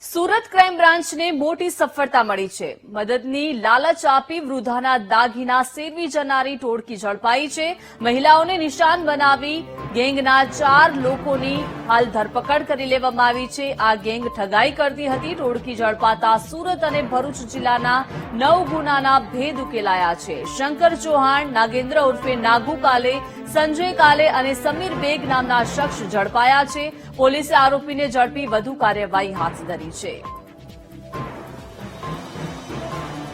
Surat crime બ્રાન્ચને મોટી સફળતા મળી છે। મદદની લાલચ આપી વૃદ્ધાના દાગીના સેરવી જનારી ટોળકી ઝડપાઈ છે। મહિલાઓને નિશાન બનાવી ગેંગના 4 લોકોની હાલ ધરપકડ કરી લેવામાં આવી છે। આ ગેંગ ઠગાઈ કરતી હતી। ટોળકી ઝડપાતા સુરત અને ભરૂચ જિલ્લાના 9 ગુનાના ભેદ ઉકેલાયા છે। શંકર ચૌહાણ, નાગેન્દ્ર ઉર્ફે નાગુ કાલે, સંજય કાલે અને સમીર બેગ નામના શખ્સ ઝડપાયા છે। પોલીસે આરોપીને ઝડપી વધુ કાર્યવાહી હાથ ધરી છે।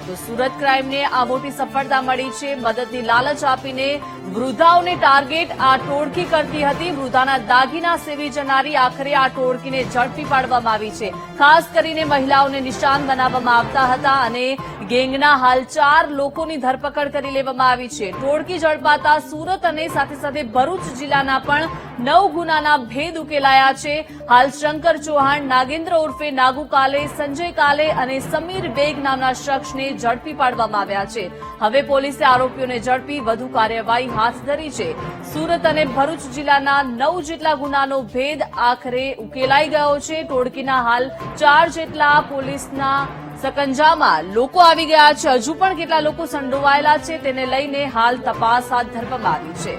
તો સુરત ક્રાઇમને આ મોટી સફળતા મળી છે। મદદની લાલચ આપીને વૃદ્ધાઓને ટાર્ગેટ આ ટોળકી કરતી હતી। વૃદ્ધાના દાગીના સેવી જનારી આખરે આ ટોળકીને ઝડપી પાડવામાં આવી છે। ખાસ કરીને મહિલાઓને નિશાન બનાવવામાં આવતા હતા અને ગેંગના હાલ 4 લોકોની ધરપકડ કરી લેવામાં આવી છે। ટોળકી ઝડપાતા સુરત અને સાથે સાથે ભરૂચ જિલ્લાના પણ 9 ગુનાના ભેદ ઉકેલાયા છે। હાલ શંકર ચૌહાણ, નાગેન્દ્ર ઉર્ફે નાગુ કાલે, સંજય કાલે અને સમીર બેગ નામના શખ્સને ઝડપી પાડવામાં આવ્યા છે। હવે પોલીસે આરોપીઓને ઝડપી વધુ કાર્યવાહી હાથ ધરી છે। સુરત અને ભરૂચ જિલ્લાના 9 જેટલા ગુનાનો ભેદ આખરે ઉકેલાઈ ગયો છે। ટોળકીના હાલ 4 જેટલા પોલીસના સકંજામાં લોકો આવી ગયા છે। હજુ પણ કેટલા લોકો સંડોવાયેલા છે તેને લઈને હાલ તપાસ હાથ ધરવામાં આવી છે।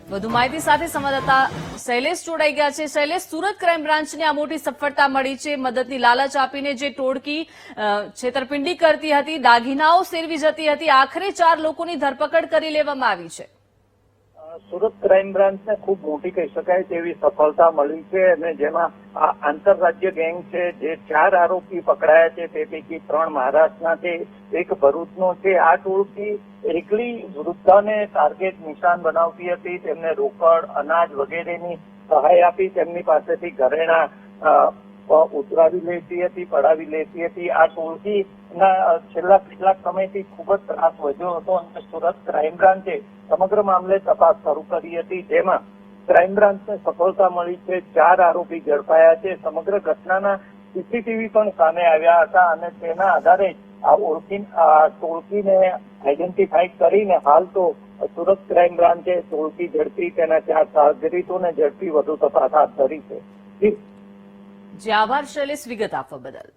વધુ માહિતી સાથે સંવાદદાતા શૈલેષ જોડાઈ ગયા છે। શૈલેષ, સુરત ક્રાઇમ બ્રાન્ચને આ મોટી સફળતા મળી છે। મદદની લાલચ આપીને જે ટોળકી છેતરપિંડી કરતી હતી, દાગીનાઓ સેરવી જતી હતી, આખરે 4 લોકોની ધરપકડ કરી લેવામાં આવી છે। સુરત ક્રાઇમ બ્રાન્ચને ખૂબ મોટી કહી શકાય તેવી સફળતા મળી છે અને જેમાં આ આંતરરાજ્ય ગેંગ છે જે 4 આરોપી પકડાયા છે તે પૈકી 3 મહારાષ્ટ્રના છે, 1 ભરૂચનો છે। આ ટોળકી એકલી વૃદ્ધાને ટાર્ગેટ નિશાન બનાવતી હતી, તેમને રોકડ, અનાજ વગેરેની સહાય આપી તેમની પાસેથી ઘરેણા ઉતરાવી લેતી હતી, પડાવી લેતી હતી। આ ટોળકીના છેલ્લા કેટલાક સમયથી ખૂબ જ ત્રાસ વધ્યો હતો અને સુરત ક્રાઇમ બ્રાન્ચે સમગ્ર મામલે તપાસ શરૂ કરી હતી, જેમાં ક્રાઇમ બ્રાન્ચને સફળતા મળી છે। 4 આરોપી ઝડપાયા છે। સમગ્ર ઘટનાના સીસીટીવી પણ સામે આવ્યા હતા અને તેના આધારે આ ટોળકીને આઈડેન્ટિફાઈ કરીને હાલ તો સુરત ક્રાઇમ બ્રાન્ચે ટોળકી ઝડપી તેના 4 સાગરીતોને ઝડપી વધુ તપાસ હાથ ધરી છે। જી આભાર શૈલેષ વિગત આપવા બદલ।